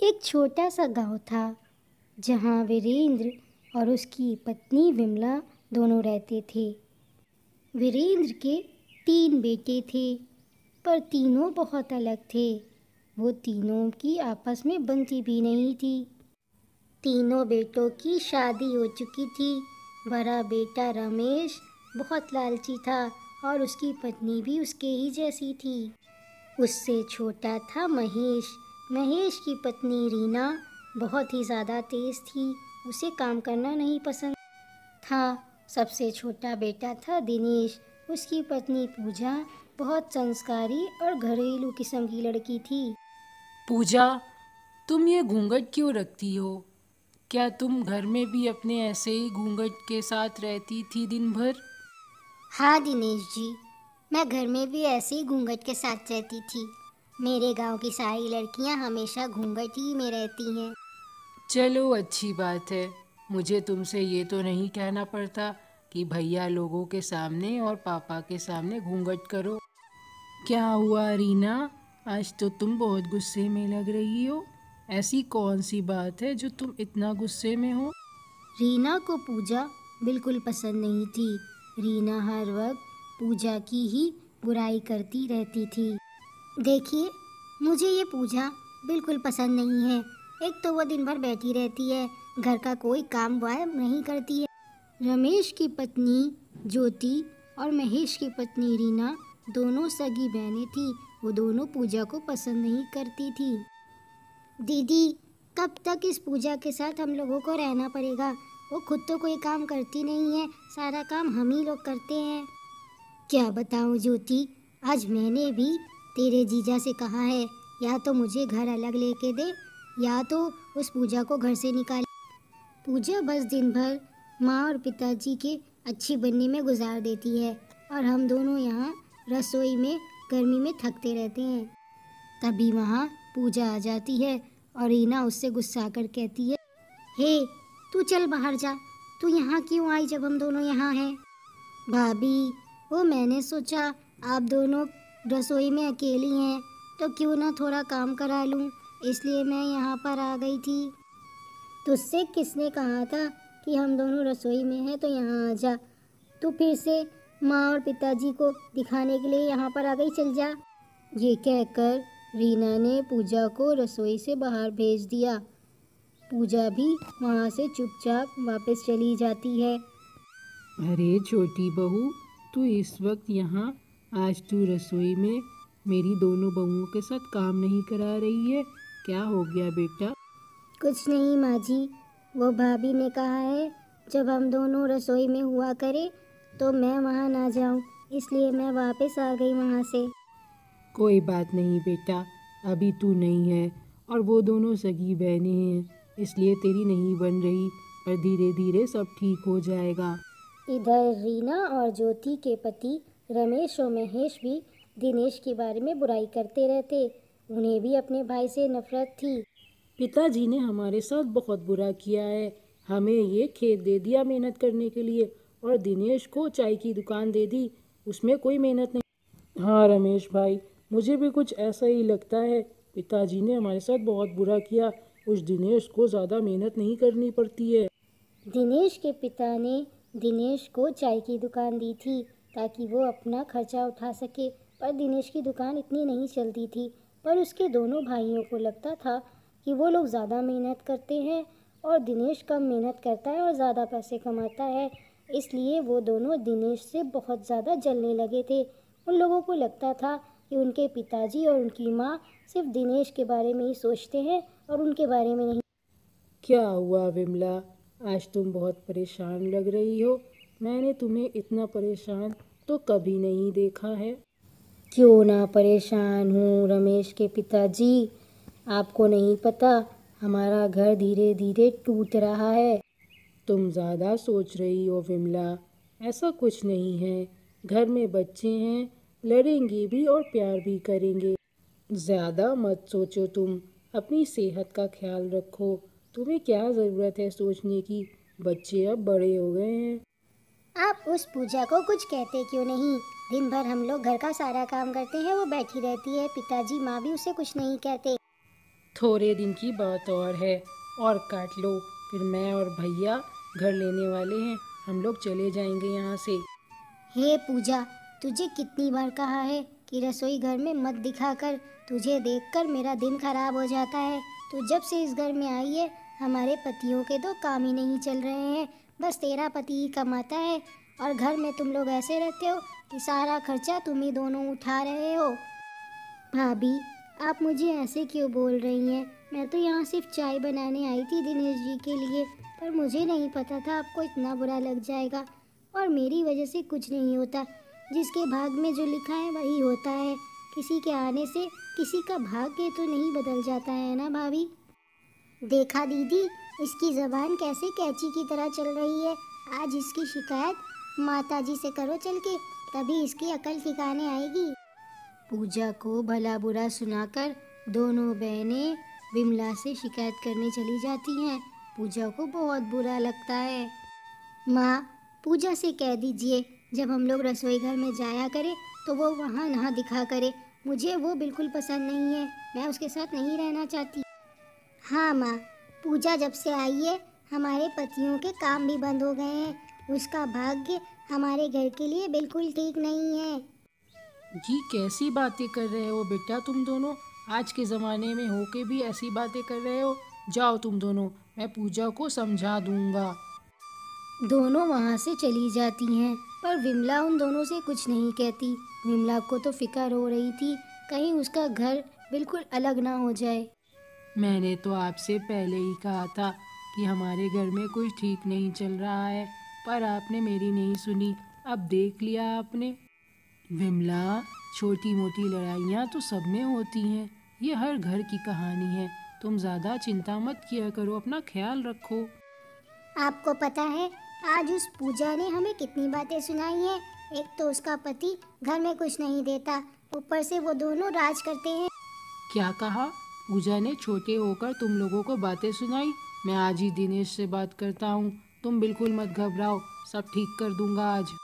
एक छोटा सा गांव था जहां वीरेंद्र और उसकी पत्नी विमला दोनों रहते थे। वीरेंद्र के 3 बेटे थे, पर तीनों बहुत अलग थे। वो तीनों की आपस में बनती भी नहीं थी। तीनों बेटों की शादी हो चुकी थी। बड़ा बेटा रमेश बहुत लालची था और उसकी पत्नी भी उसके ही जैसी थी। उससे छोटा था महेश। महेश की पत्नी रीना बहुत ही ज़्यादा तेज थी। उसे काम करना नहीं पसंद था। सबसे छोटा बेटा था दिनेश। उसकी पत्नी पूजा बहुत संस्कारी और घरेलू किस्म की लड़की थी। पूजा, तुम ये घूंघट क्यों रखती हो? क्या तुम घर में भी अपने ऐसे ही घूंघट के साथ रहती थी दिन भर? हाँ दिनेश जी, मैं घर में भी ऐसे ही घूंघट के साथ रहती थी। मेरे गांव की सारी लड़कियां हमेशा घूंघट ही में रहती हैं। चलो, अच्छी बात है। मुझे तुमसे ये तो नहीं कहना पड़ता कि भैया लोगों के सामने और पापा के सामने घूंघट करो। क्या हुआ रीना? आज तो तुम बहुत गुस्से में लग रही हो। ऐसी कौन सी बात है जो तुम इतना गुस्से में हो? रीना को पूजा बिल्कुल पसंद नहीं थी। रीना हर वक्त पूजा की ही बुराई करती रहती थी। देखिए, मुझे ये पूजा बिल्कुल पसंद नहीं है। एक तो वो दिन भर बैठी रहती है, घर का कोई काम वाम नहीं करती है। रमेश की पत्नी ज्योति और महेश की पत्नी रीना दोनों सगी बहनें थी। वो दोनों पूजा को पसंद नहीं करती थी। दीदी, कब तक इस पूजा के साथ हम लोगों को रहना पड़ेगा? वो खुद तो कोई काम करती नहीं है, सारा काम हम ही लोग करते हैं। क्या बताऊं ज्योति, आज मैंने भी तेरे जीजा से कहा है, या तो मुझे घर अलग लेके दे या तो उस पूजा को घर से निकाल। पूजा बस दिन भर माँ और पिताजी के अच्छी बनने में गुजार देती है और हम दोनों यहाँ रसोई में गर्मी में थकते रहते हैं। तभी वहाँ पूजा आ जाती है और रीना उससे गुस्सा कर कहती है, हे, तू चल बाहर जा। तू यहाँ क्यों आई जब हम दोनों यहाँ हैं? भाभी, वो मैंने सोचा आप दोनों रसोई में अकेली हैं तो क्यों ना थोड़ा काम करा लूँ, इसलिए मैं यहाँ पर आ गई थी। तुझसे किसने कहा था कि हम दोनों रसोई में हैं तो यहाँ आ जा? तू फिर से माँ और पिताजी को दिखाने के लिए यहाँ पर आ गई, चल जा। ये कहकर रीना ने पूजा को रसोई से बाहर भेज दिया। पूजा भी वहाँ से चुपचाप वापस चली जाती है। अरे छोटी बहू, तू इस वक्त यहाँ? आज तू रसोई में मेरी दोनों बहुओं के साथ काम नहीं करा रही है? क्या हो गया बेटा? कुछ नहीं माँ जी, वो भाभी ने कहा है जब हम दोनों रसोई में हुआ करें तो मैं वहाँ ना जाऊँ, इसलिए मैं वापस आ गई वहाँ से। कोई बात नहीं बेटा, अभी तू नहीं है और वो दोनों सगी बहनें हैं, इसलिए तेरी नहीं बन रही, पर धीरे धीरे सब ठीक हो जाएगा। इधर रीना और ज्योति के पति रमेश और महेश भी दिनेश के बारे में बुराई करते रहते। उन्हें भी अपने भाई से नफरत थी। पिताजी ने हमारे साथ बहुत बुरा किया है। हमें ये खेत दे दिया मेहनत करने के लिए और दिनेश को चाय की दुकान दे दी, उसमें कोई मेहनत नहीं। हाँ रमेश भाई, मुझे भी कुछ ऐसा ही लगता है। पिताजी ने हमारे साथ बहुत बुरा किया। उस दिनेश को ज़्यादा मेहनत नहीं करनी पड़ती है। दिनेश के पिता ने दिनेश को चाय की दुकान दी थी ताकि वो अपना खर्चा उठा सके, पर दिनेश की दुकान इतनी नहीं चलती थी। पर उसके दोनों भाइयों को लगता था कि वो लोग ज़्यादा मेहनत करते हैं और दिनेश कम मेहनत करता है और ज़्यादा पैसे कमाता है, इसलिए वो दोनों दिनेश से बहुत ज़्यादा जलने लगे थे। उन लोगों को लगता था कि उनके पिताजी और उनकी माँ सिर्फ दिनेश के बारे में ही सोचते हैं और उनके बारे में नहीं। क्या हुआ विमला? आज तुम बहुत परेशान लग रही हो। मैंने तुम्हें इतना परेशान तो कभी नहीं देखा है। क्यों ना परेशान हूँ रमेश के पिताजी, आपको नहीं पता हमारा घर धीरे धीरे टूट रहा है। तुम ज़्यादा सोच रही हो विमला। ऐसा कुछ नहीं है। घर में बच्चे हैं, लड़ेंगे भी और प्यार भी करेंगे। ज़्यादा मत सोचो तुम। अपनी सेहत का ख्याल रखो। तुम्हें क्या ज़रूरत है सोचने की? बच्चे अब बड़े हो गए हैं। आप उस पूजा को कुछ कहते क्यों नहीं? दिन भर हम लोग घर का सारा काम करते हैं, वो बैठी रहती है, पिताजी माँ भी उसे कुछ नहीं कहते। थोड़े दिन की बात और काट लो, फिर मैं और भैया घर लेने वाले हैं। हम लोग चले जाएंगे यहाँ से। हे पूजा, तुझे कितनी बार कहा है कि रसोई घर में मत दिखाकर, तुझे देखकर मेरा दिन खराब हो जाता है। तू जब से इस घर में आई है, हमारे पतियों के तो काम ही नहीं चल रहे हैं, बस तेरा पति ही कमाता है और घर में तुम लोग ऐसे रहते हो कि सारा खर्चा तुम ही दोनों उठा रहे हो। भाभी, आप मुझे ऐसे क्यों बोल रही हैं? मैं तो यहाँ सिर्फ चाय बनाने आई थी दिनेश जी के लिए, पर मुझे नहीं पता था आपको इतना बुरा लग जाएगा। और मेरी वजह से कुछ नहीं होता, जिसके भाग में जो लिखा है वही होता है। किसी के आने से किसी का भाग्य तो नहीं बदल जाता है ना भाभी? देखा दीदी, इसकी ज़बान कैसे कैंची की तरह चल रही है। आज इसकी शिकायत माता जी से करो चल के, तभी इसकी अकल ठिकाने आएगी। पूजा को भला बुरा सुनाकर दोनों बहनें विमला से शिकायत करने चली जाती हैं। पूजा को बहुत बुरा लगता है। माँ, पूजा से कह दीजिए जब हम लोग रसोई घर में जाया करें तो वो वहाँ ना दिखा करे। मुझे वो बिल्कुल पसंद नहीं है, मैं उसके साथ नहीं रहना चाहती। हाँ माँ, पूजा जब से आई है हमारे पतियों के काम भी बंद हो गए हैं। उसका भाग्य हमारे घर के लिए बिल्कुल ठीक नहीं है। जी कैसी बातें कर रहे हो बेटा, तुम दोनों आज के ज़माने में होके भी ऐसी बातें कर रहे हो। जाओ तुम दोनों, मैं पूजा को समझा दूंगा। दोनों वहाँ से चली जाती हैं, पर विमला उन दोनों से कुछ नहीं कहती। विमला को तो फिक्र हो रही थी कहीं उसका घर बिल्कुल अलग ना हो जाए। मैंने तो आपसे पहले ही कहा था कि हमारे घर में कुछ ठीक नहीं चल रहा है, पर आपने मेरी नहीं सुनी। अब देख लिया आपने। विमला, छोटी मोटी लड़ाइयाँ तो सब में होती हैं, ये हर घर की कहानी है। तुम ज़्यादा चिंता मत किया करो, अपना ख्याल रखो। आपको पता है आज उस पूजा ने हमें कितनी बातें सुनाई हैं। एक तो उसका पति घर में कुछ नहीं देता, ऊपर से वो दोनों राज करते हैं। क्या कहा? पूजा ने छोटे होकर तुम लोगों को बातें सुनाई? मैं आज ही दिनेश से बात करता हूँ। तुम बिल्कुल मत घबराओ, सब ठीक कर दूंगा आज।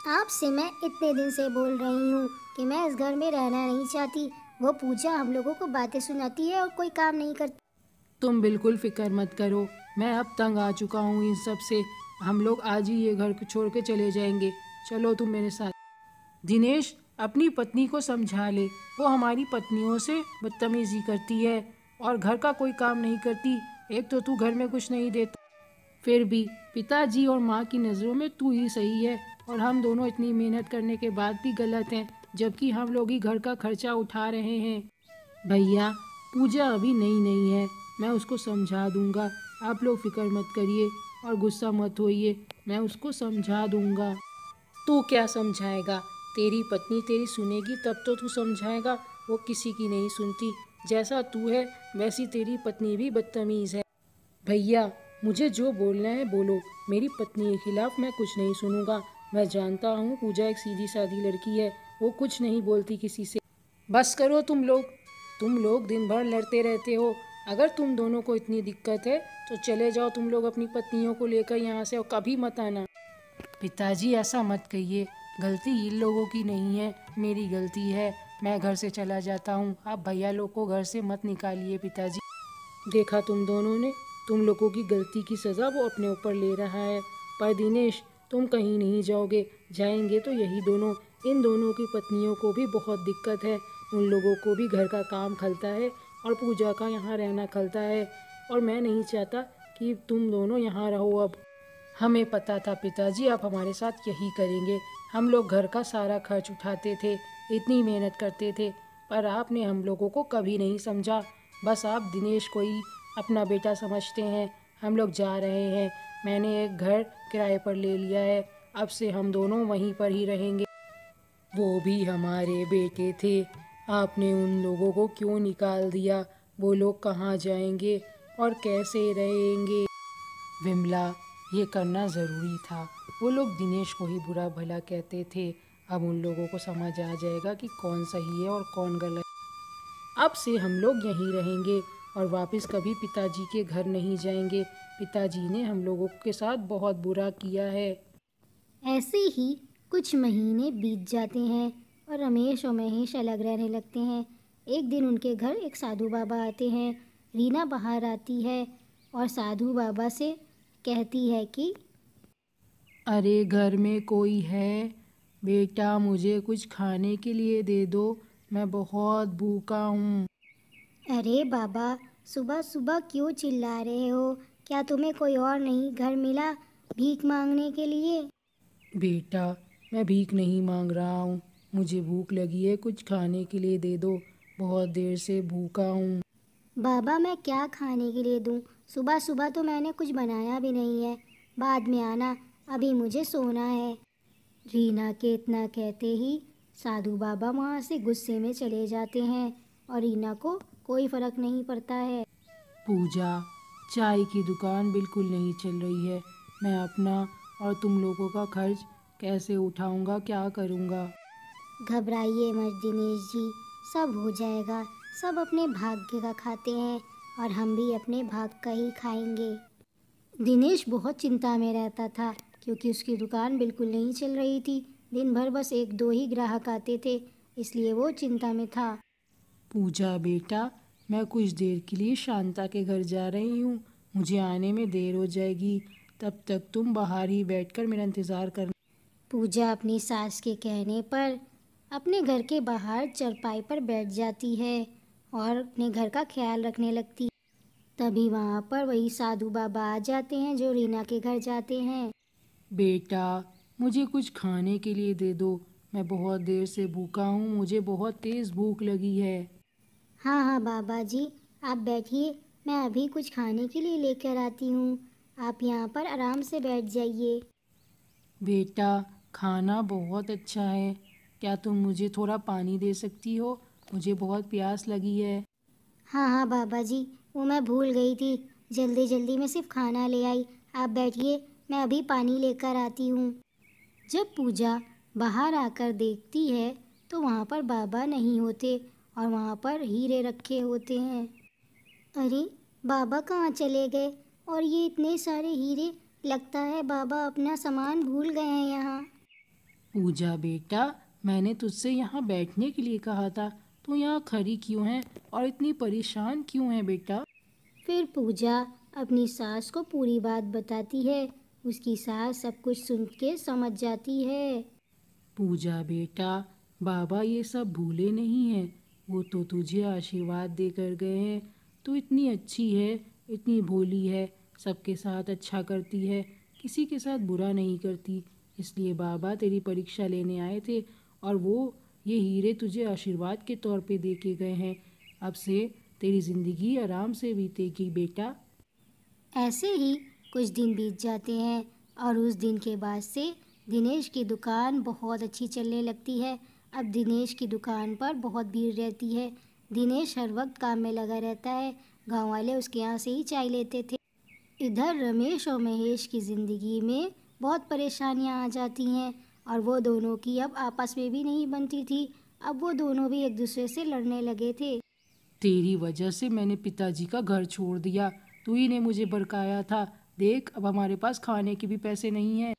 आपसे मैं इतने दिन से बोल रही हूँ कि मैं इस घर में रहना नहीं चाहती। वो पूजा हम लोगों को बातें सुनाती है और कोई काम नहीं करती। तुम बिल्कुल फिक्र मत करो, मैं अब तंग आ चुका हूँ इन सब से। हम लोग आज ही ये घर को छोड़ के चले जाएंगे। चलो तुम मेरे साथ। दिनेश, अपनी पत्नी को समझा ले, वो हमारी पत्नियों से बदतमीजी करती है और घर का कोई काम नहीं करती। एक तो तू घर में कुछ नहीं देता, फिर भी पिताजी और माँ की नज़रों में तू ही सही है और हम दोनों इतनी मेहनत करने के बाद भी गलत हैं, जबकि हम लोग ही घर का खर्चा उठा रहे हैं। भैया, पूजा अभी नई नहीं है, मैं उसको समझा दूंगा। आप लोग फिक्र मत करिए और गुस्सा मत होइए, मैं उसको समझा दूंगा। तू क्या समझाएगा? तेरी पत्नी तेरी सुनेगी तब तो तू समझाएगा। वो किसी की नहीं सुनती। जैसा तू है वैसी तेरी पत्नी भी बदतमीज़ है। भैया, मुझे जो बोलना है बोलो, मेरी पत्नी के खिलाफ मैं कुछ नहीं सुनूंगा। मैं जानता हूँ पूजा एक सीधी सादी लड़की है, वो कुछ नहीं बोलती किसी से। बस करो तुम लोग दिन भर लड़ते रहते हो। अगर तुम दोनों को इतनी दिक्कत है तो चले जाओ तुम लोग अपनी पत्नियों को लेकर यहाँ से, और कभी मत आना। पिताजी, ऐसा मत कहिए, गलती इन लोगों की नहीं है, मेरी गलती है। मैं घर से चला जाता हूँ, आप भैया लोग को घर से मत निकालिए। पिताजी, देखा तुम दोनों ने, तुम लोगों की गलती की सज़ा वो अपने ऊपर ले रहा है। पर दिनेश, तुम कहीं नहीं जाओगे, जाएंगे तो यही दोनों। इन दोनों की पत्नियों को भी बहुत दिक्कत है, उन लोगों को भी घर का काम खलता है और पूजा का यहाँ रहना खलता है। और मैं नहीं चाहता कि तुम दोनों यहाँ रहो। अब हमें पता था पिताजी आप हमारे साथ यही करेंगे। हम लोग घर का सारा खर्च उठाते थे, इतनी मेहनत करते थे, पर आपने हम लोगों को कभी नहीं समझा। बस आप दिनेश को ही अपना बेटा समझते हैं। हम लोग जा रहे हैं, मैंने एक घर किराए पर ले लिया है, अब से हम दोनों वहीं पर ही रहेंगे। वो भी हमारे बेटे थे, आपने उन लोगों को क्यों निकाल दिया? वो लोग कहाँ जाएंगे और कैसे रहेंगे? विमला, ये करना ज़रूरी था। वो लोग दिनेश को ही बुरा भला कहते थे, अब उन लोगों को समझ आ जाएगा कि कौन सही है और कौन गलत। अब से हम लोग यहीं रहेंगे और वापस कभी पिताजी के घर नहीं जाएंगे। पिताजी ने हम लोगों के साथ बहुत बुरा किया है। ऐसे ही कुछ महीने बीत जाते हैं और रमेश और महेश अलग रहने लगते हैं। एक दिन उनके घर एक साधु बाबा आते हैं। रीना बाहर आती है और साधु बाबा से कहती है कि अरे घर में कोई है? बेटा मुझे कुछ खाने के लिए दे दो, मैं बहुत भूखा हूँ। अरे बाबा, सुबह सुबह क्यों चिल्ला रहे हो? क्या तुम्हें कोई और नहीं घर मिला भीख मांगने के लिए? बेटा मैं भीख नहीं मांग रहा हूँ, मुझे भूख लगी है, कुछ खाने के लिए दे दो, बहुत देर से भूखा हूँ। बाबा मैं क्या खाने के लिए दूँ? सुबह सुबह तो मैंने कुछ बनाया भी नहीं है। बाद में आना, अभी मुझे सोना है। रीना के इतना कहते ही साधु बाबा वहाँ से गुस्से में चले जाते हैं और रीना को कोई फर्क नहीं पड़ता है। पूजा, चाय की दुकान बिल्कुल नहीं चल रही है, मैं अपना और तुम लोगों का खर्च कैसे उठाऊंगा, क्या करूंगा? घबराइए मत दिनेश जी, सब हो जाएगा। सब अपने भाग्य का खाते हैं और हम भी अपने भाग का ही खाएंगे। दिनेश बहुत चिंता में रहता था क्योंकि उसकी दुकान बिल्कुल नहीं चल रही थी। दिन भर बस एक दो ही ग्राहक आते थे, इसलिए वो चिंता में था। पूजा बेटा, मैं कुछ देर के लिए शांता के घर जा रही हूँ, मुझे आने में देर हो जाएगी, तब तक तुम बाहर ही बैठकर मेरा इंतज़ार करना। पूजा अपनी सास के कहने पर अपने घर के बाहर चरपाई पर बैठ जाती है और अपने घर का ख्याल रखने लगती। तभी वहाँ पर वही साधु बाबा आ जाते हैं जो रीना के घर जाते हैं। बेटा मुझे कुछ खाने के लिए दे दो, मैं बहुत देर से भूखा हूँ, मुझे बहुत तेज़ भूख लगी है। हाँ हाँ बाबा जी, आप बैठिए, मैं अभी कुछ खाने के लिए लेकर आती हूँ। आप यहाँ पर आराम से बैठ जाइए। बेटा खाना बहुत अच्छा है, क्या तुम मुझे थोड़ा पानी दे सकती हो? मुझे बहुत प्यास लगी है। हाँ हाँ बाबा जी, वो मैं भूल गई थी, जल्दी जल्दी में सिर्फ खाना ले आई। आप बैठिए, मैं अभी पानी लेकर आती हूँ। जब पूजा बाहर आकर देखती है तो वहाँ पर बाबा नहीं होते और वहाँ पर हीरे रखे होते हैं। अरे, बाबा कहाँ चले गए? और ये इतने सारे हीरे, लगता है बाबा अपना सामान भूल गए हैं यहाँ। पूजा बेटा, मैंने तुझसे यहाँ बैठने के लिए कहा था, तू यहाँ खड़ी क्यों है और इतनी परेशान क्यों है बेटा? फिर पूजा अपनी सास को पूरी बात बताती है। उसकी सास सब कुछ सुन के समझ जाती है। पूजा बेटा, बाबा ये सब भूले नहीं हैं, वो तो तुझे आशीर्वाद देकर गए हैं। तू इतनी अच्छी है, इतनी भोली है, सबके साथ अच्छा करती है, किसी के साथ बुरा नहीं करती, इसलिए बाबा तेरी परीक्षा लेने आए थे और वो ये हीरे तुझे आशीर्वाद के तौर पे दे के गए हैं। अब से तेरी ज़िंदगी आराम से बीतेगी बेटा। ऐसे ही कुछ दिन बीत जाते हैं और उस दिन के बाद से दिनेश की दुकान बहुत अच्छी चलने लगती है। अब दिनेश की दुकान पर बहुत भीड़ रहती है। दिनेश हर वक्त काम में लगा रहता है। गांव वाले उसके यहाँ से ही चाय लेते थे। इधर रमेश और महेश की ज़िंदगी में बहुत परेशानियां आ जाती हैं और वो दोनों की अब आपस में भी नहीं बनती थी। अब वो दोनों भी एक दूसरे से लड़ने लगे थे। तेरी वजह से मैंने पिताजी का घर छोड़ दिया, तू ही ने मुझे भड़काया था, देख अब हमारे पास खाने के भी पैसे नहीं हैं।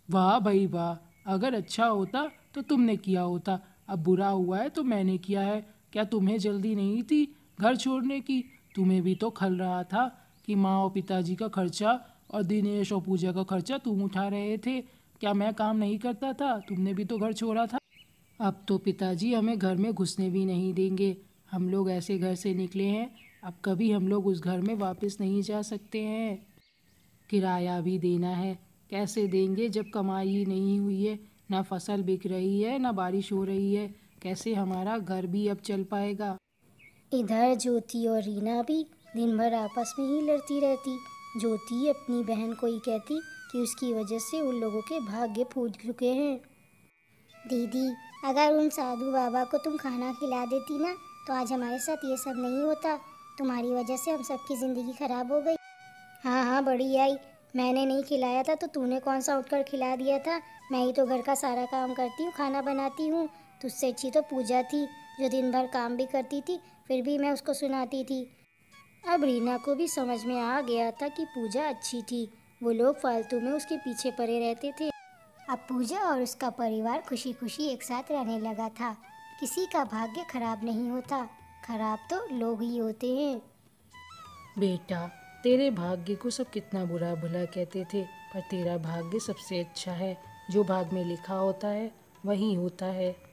वाह भाई वाह, अगर अच्छा होता तो तुमने किया होता, अब बुरा हुआ है तो मैंने किया है। क्या तुम्हें जल्दी नहीं थी घर छोड़ने की? तुम्हें भी तो खल रहा था कि माँ और पिताजी का खर्चा और दिनेश और पूजा का खर्चा तुम उठा रहे थे। क्या मैं काम नहीं करता था? तुमने भी तो घर छोड़ा था। अब तो पिताजी हमें घर में घुसने भी नहीं देंगे। हम लोग ऐसे घर से निकले हैं, अब कभी हम लोग उस घर में वापस नहीं जा सकते हैं। किराया भी देना है, कैसे देंगे जब कमाई ही नहीं हुई है, ना फसल बिक रही है ना बारिश हो रही है, कैसे हमारा घर भी अब चल पाएगा? इधर ज्योति और रीना भी दिन भर आपस में ही लड़ती रहती। ज्योति अपनी बहन को ही कहती कि उसकी वजह से उन लोगों के भाग्य फूट चुके हैं। दीदी, अगर उन साधु बाबा को तुम खाना खिला देती ना तो आज हमारे साथ ये सब नहीं होता। तुम्हारी वजह से हम सबकी ज़िंदगी खराब हो गई। हाँ हाँ बड़ी आई, मैंने नहीं खिलाया था तो तूने कौन सा उठकर खिला दिया था? मैं ही तो घर का सारा काम करती हूँ, खाना बनाती हूँ। तुझसे अच्छी तो पूजा थी जो दिन भर काम भी करती थी, फिर भी मैं उसको सुनाती थी। अब रीना को भी समझ में आ गया था कि पूजा अच्छी थी। वो लोग फालतू में उसके पीछे पड़े रहते थे। अब पूजा और उसका परिवार खुशी खुशी एक साथ रहने लगा था। किसी का भाग्य खराब नहीं होता, खराब तो लोग ही होते हैं। बेटा, तेरे भाग्य को सब कितना बुरा भला कहते थे, पर तेरा भाग्य सबसे अच्छा है। जो भाग में लिखा होता है वही होता है।